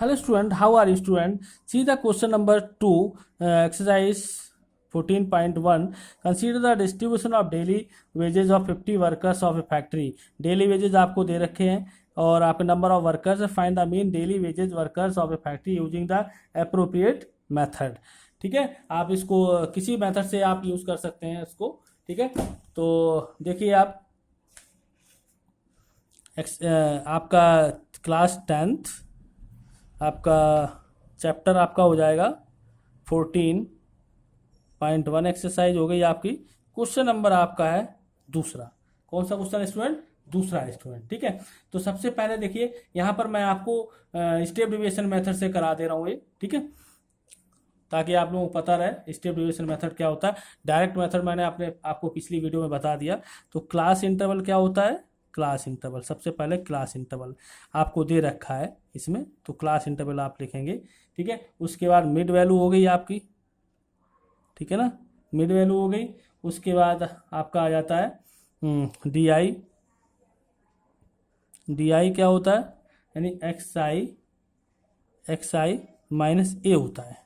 Hello student, how are you student? See the question number 2, exercise 14.1. Consider the distribution of daily wages of 50 workers of a factory. Daily wages आपको दे रखे हैं और आपके number of workers. Find the mean daily wages workers of a factory using the appropriate method. ठीक है, आप इसको किसी मेथड से आप यूज कर सकते हैं इसको. ठीक है, तो देखिए आप आपका क्लास 10th आपका चैप्टर आपका हो जाएगा 14.1 एक्सरसाइज हो गई आपकी. क्वेश्चन नंबर आपका है दूसरा. कौन सा क्वेश्चन है स्टूडेंट? दूसरा है स्टूडेंट. ठीक है, तो सबसे पहले देखिए यहाँ पर मैं आपको स्टेप डिवीजन मेथड से करा दे रहा हूँ ये. ठीक है, ताकि आप लोगों को पता रहे स्टेप डिवीजन मेथड क्या होता है. डायरेक्ट मेथड मैंने आपको पिछली वीडियो में बता दिया. तो क्लास इंटरवल क्या होता है? क्लास इंटरवल, सबसे पहले क्लास इंटरवल आपको दे रखा है इसमें, तो क्लास इंटरवल आप लिखेंगे. ठीक है, उसके बाद मिड वैल्यू हो गई आपकी. ठीक है ना, मिड वैल्यू हो गई. उसके बाद आपका आ जाता है डी आई. डी आई क्या होता है? यानी एक्स आई माइनस ए होता है.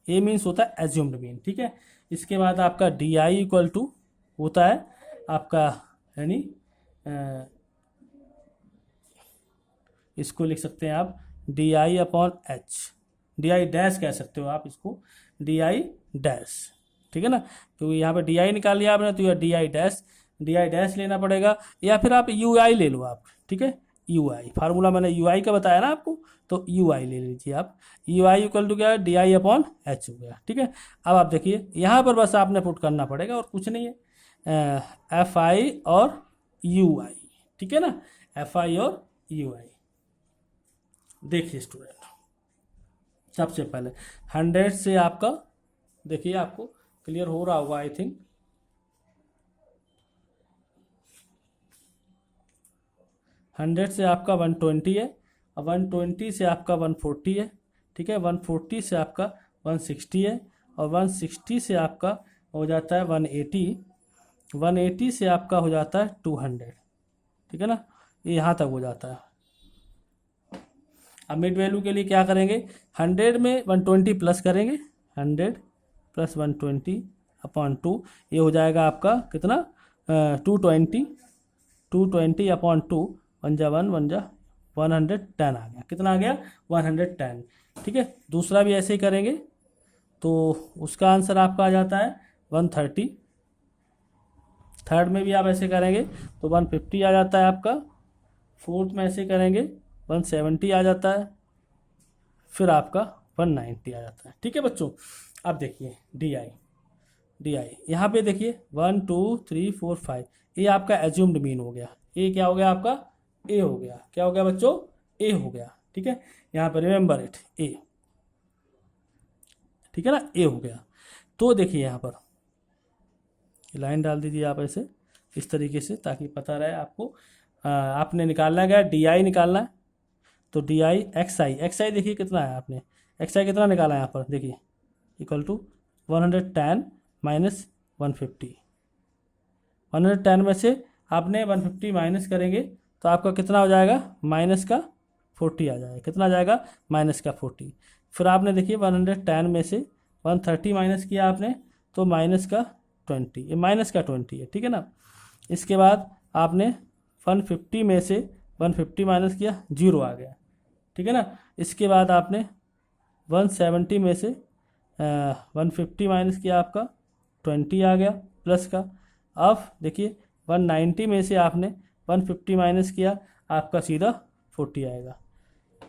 ए मीन्स होता है एज्यूम्ड मीन. ठीक है, इसके बाद आपका डी आई इक्वल टू होता है आपका, यानी इसको लिख सकते हैं आप D I upon H. D I dash कह सकते हो आप इसको, डी आई डैश. ठीक है ना, क्योंकि यहाँ पे डी आई निकाल लिया आपने, तो यह डी आई डैश लेना पड़ेगा, या फिर आप यू आई ले लो आप. ठीक है, यू आई फार्मूला मैंने यू आई का बताया ना आपको, तो यू आई ले लीजिए आप. यू आई इक्वल टू क्या है? डी आई अपॉन एच हो गया. ठीक है, अब आप देखिए यहाँ पर बस आपने पुट करना पड़ेगा और कुछ नहीं है, एफ आई और यू आई. ठीक है ना, एफ आई और यू आई. देखिए स्टूडेंट, सबसे पहले 100 से आपका, देखिए आपको क्लियर हो रहा होगा आई थिंक. 100 से आपका 120 है, और 120 से आपका 140 है. ठीक है, 140 से आपका 160 है, और 160 से आपका हो जाता है 180. 180 से आपका हो जाता है 200. ठीक है ना, ये यहाँ तक हो जाता है. अब मिड वैल्यू के लिए क्या करेंगे? 100 में 120 प्लस करेंगे, 100 प्लस 120 अपॉन 2, ये हो जाएगा आपका कितना? 220 अपॉन 2, 1 जा 110 आ गया. कितना आ गया? 110. ठीक है, दूसरा भी ऐसे ही करेंगे, तो उसका आंसर आपका आ जाता है 130. थर्ड में भी आप ऐसे करेंगे तो 150 आ जाता है आपका. फोर्थ में ऐसे करेंगे 170 आ जाता है, फिर आपका 190 आ जाता है. ठीक है बच्चों, अब देखिए डी आई यहाँ पे देखिए 1 2 3 4 5, ये आपका एज्यूम्ड मीन हो गया. ये क्या हो गया आपका? ए हो गया. क्या हो गया बच्चों? ए हो गया. ठीक है, यहाँ पर रिमेंबर इट, ए. ठीक है ना, ए हो गया. तो देखिए यहाँ पर लाइन डाल दीजिए आप ऐसे, इस तरीके से, ताकि पता रहे आपको. आपने निकालना क्या? डी आई निकालना है. तो डी आई एक्स आई देखिए कितना है आपने, एक्स आई कितना निकाला है यहाँ पर देखिए, इक्वल टू 110 माइनस 150. 110 में से आपने 150 माइनस करेंगे तो आपका कितना हो जाएगा? माइनस का 40 आ जाएगा. कितना आ जाएगा? माइनस का 40. फिर आपने देखिए 110 में से 130 माइनस किया आपने, तो माइनस का 20, ये माइनस का 20 है. ठीक है ना, इसके बाद आपने 150 में से 150 माइनस किया, 0 आ गया. ठीक है ना, इसके बाद आपने 170 में से 150 माइनस किया, आपका 20 आ गया प्लस का. अब देखिए 190 में से आपने 150 माइनस किया, आपका सीधा 40 आएगा.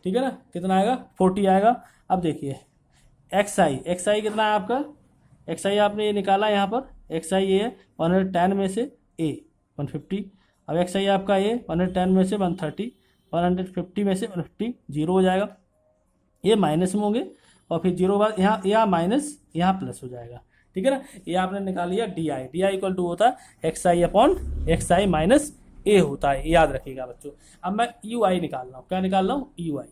ठीक है ना, कितना आएगा? 40 आएगा. अब देखिए एक्स आई कितना है आपका? एक्स आई आपने ये निकाला यहाँ पर, एक्स आई ये है 110 में से ए 150. अब एक्स आई आपका ये 110 में से 130, 150 में से 150, 0 हो जाएगा. ये माइनस में होंगे और फिर 0 बाद यहाँ माइनस, यहाँ प्लस हो जाएगा. ठीक है ना, ये आपने निकाल लिया डी आई इक्वल टू होता है एक्स आई अपॉन एक्स आई माइनस ए होता है. याद रखिएगा बच्चों. अब मैं यू आई निकाल रहा हूँ. क्या निकाल रहा हूँ? यू आई.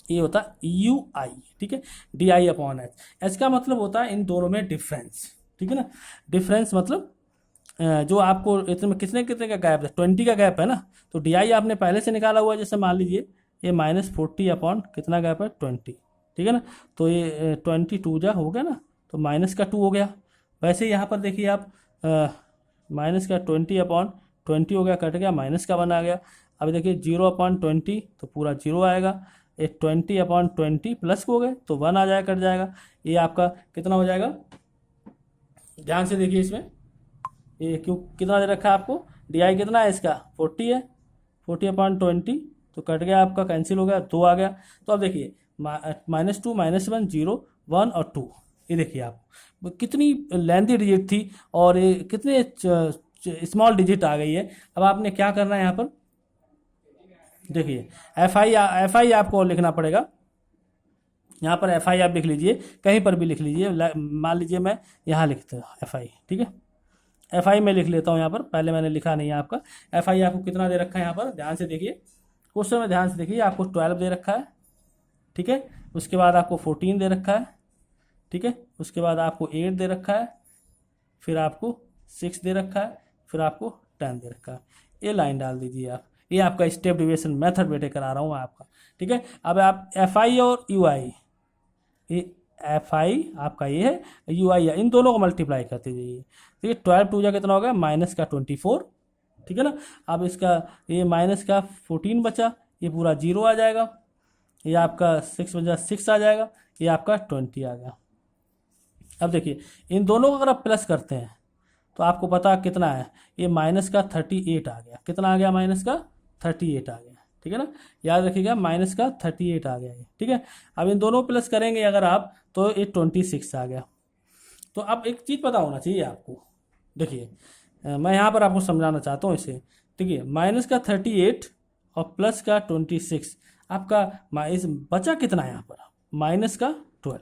ये होता है यू आई. ठीक है, D I upon H. H का मतलब होता है इन दोनों में डिफरेंस. ठीक है ना, डिफरेंस मतलब जो आपको इतने में कितने का गैप है? 20 का गैप है ना, तो डी आई आपने पहले से निकाला हुआ है. जैसे मान लीजिए ये -40 अपॉन कितना गया पर 20, ठीक है ना। तो ये 22 जा हो गया ना, तो माइनस का 2 हो गया। वैसे यहाँ पर देखिए आप माइनस का 20 अपॉन 20 हो गया, कट गया, माइनस का 1 आ गया। अब देखिए 0 अपॉन 20 तो पूरा 0 आएगा। ये 20 अपॉन 20 प्लस हो गए तो 1 आ जाएगा, कट जाएगा। ये आपका कितना हो जाएगा, ध्यान से देखिए इसमें, ये क्यों कितना दे रखा है आपको, डी कितना है इसका 40 है, 40 अपॉन 20 तो कट गया आपका, कैंसिल हो गया, 2 आ गया। तो अब देखिए -2 -1 0 1 और 2, ये देखिए आप कितनी लेंथी डिजिट थी और ये कितने स्मॉल डिजिट आ गई है। अब आपने क्या करना है यहाँ पर, देखिए एफ आई आपको लिखना पड़ेगा। यहाँ पर एफ आई आप लिख लीजिए, कहीं पर भी लिख लीजिए, मान लीजिए मैं यहाँ लिखता हूँ एफ आई, ठीक है, एफ आई में लिख लेता हूँ यहाँ पर, पहले मैंने लिखा नहीं है आपका। एफ आई आपको कितना दे रखा है यहाँ पर, ध्यान से देखिए क्वेश्चन में, ध्यान से देखिए, आपको 12 दे रखा है, ठीक है, उसके बाद आपको 14 दे रखा है, ठीक है, उसके बाद आपको 8 दे रखा है, फिर आपको 6 दे रखा है, फिर आपको 10 दे रखा है। ये लाइन डाल दीजिए आप, ये आपका स्टेप डिविएशन मेथड बेटे करा रहा हूँ आपका, ठीक है। अब आप एफ आई और यू आई, ये एफ आई आपका ये है, यू आई है, इन दोनों को मल्टीप्लाई करते जाइए। तो ये 12 2 जा कितना हो गया, माइनस का 24, ठीक है ना। अब इसका ये माइनस का 14 बचा, ये पूरा 0 आ जाएगा। ये आपका 6 बचा 6 आ जाएगा, ये आपका 20 आ गया। अब देखिए इन दोनों को अगर आप प्लस करते हैं तो आपको पता कितना है, ये माइनस का 38 आ गया, कितना आ गया, माइनस का 38 आ गया, ठीक है ना, याद रखिएगा माइनस का 38 आ गया ये, ठीक है। अब इन दोनों प्लस करेंगे अगर आप तो ये 26 आ गया। तो अब एक चीज़ पता होना चाहिए आपको, देखिए मैं यहाँ पर आपको समझाना चाहता हूँ इसे, देखिए माइनस का 38 और प्लस का 26, आपका इस बचा कितना है यहाँ पर, माइनस का 12।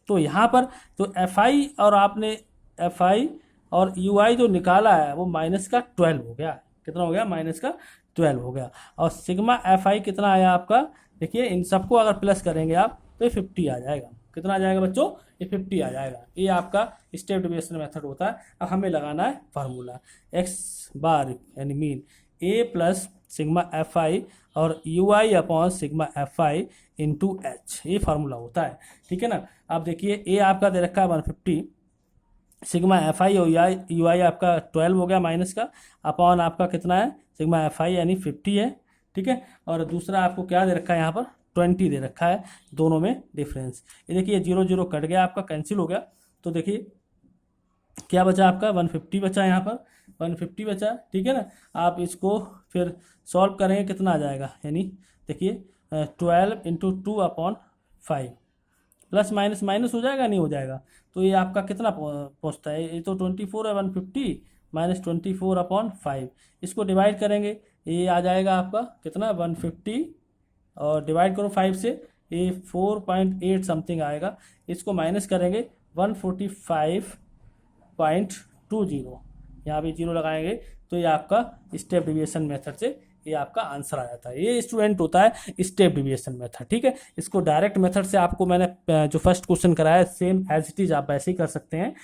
तो यहाँ पर तो एफ आई और आपने एफ आई और यू आई जो निकाला है वो माइनस का 12 हो गया, कितना हो गया, माइनस का 12 हो गया। और सिग्मा एफ आई कितना आया आपका, देखिए इन सबको अगर प्लस करेंगे आप तो ये 50 आ जाएगा, कितना आ जाएगा बच्चों, ये 50 आ जाएगा। ये आपका स्टेप डिविएशन मेथड होता है। अब हमें लगाना है फार्मूला, एक्स बार यानी mean A plus sigma F I और U I upon sigma F I into H, ये फार्मूला होता है, ठीक है ना। अब देखिए ए आपका दे रखा है 150, सिग्मा एफ आई और यू आई आपका 12 हो गया माइनस का, अपॉन आपका कितना है, सिग्मा एफ आई यानी 50 है, ठीक है। और दूसरा आपको क्या दे रखा है यहाँ पर, 20 दे रखा है, दोनों में डिफरेंस। ये देखिए 0 0 कट गया आपका, कैंसिल हो गया। तो देखिए क्या बचा आपका, 150 बचा यहाँ पर, 150 बचा, ठीक है ना। आप इसको फिर सॉल्व करेंगे कितना आ जाएगा, यानी देखिए 12 into 2 upon 5, plus minus minus हो जाएगा, नहीं हो जाएगा। तो ये आपका कितना पहुँचता है, ये तो 24 है, 150 माइनस 24 अपॉन 5, इसको डिवाइड करेंगे, ये आ जाएगा आपका कितना 150 और डिवाइड करो 5 से, ये 4.8 समथिंग आएगा। इसको माइनस करेंगे 145.20, यहाँ भी 0 लगाएंगे तो ये आपका स्टेप डिविएशन मेथड से ये आपका आंसर आ जाता है। ये स्टूडेंट होता है स्टेप डिविएशन मेथड, ठीक है। इसको डायरेक्ट मेथड से आपको मैंने जो फर्स्ट क्वेश्चन कराया सेम एज इट इज आप वैसे ही कर सकते हैं।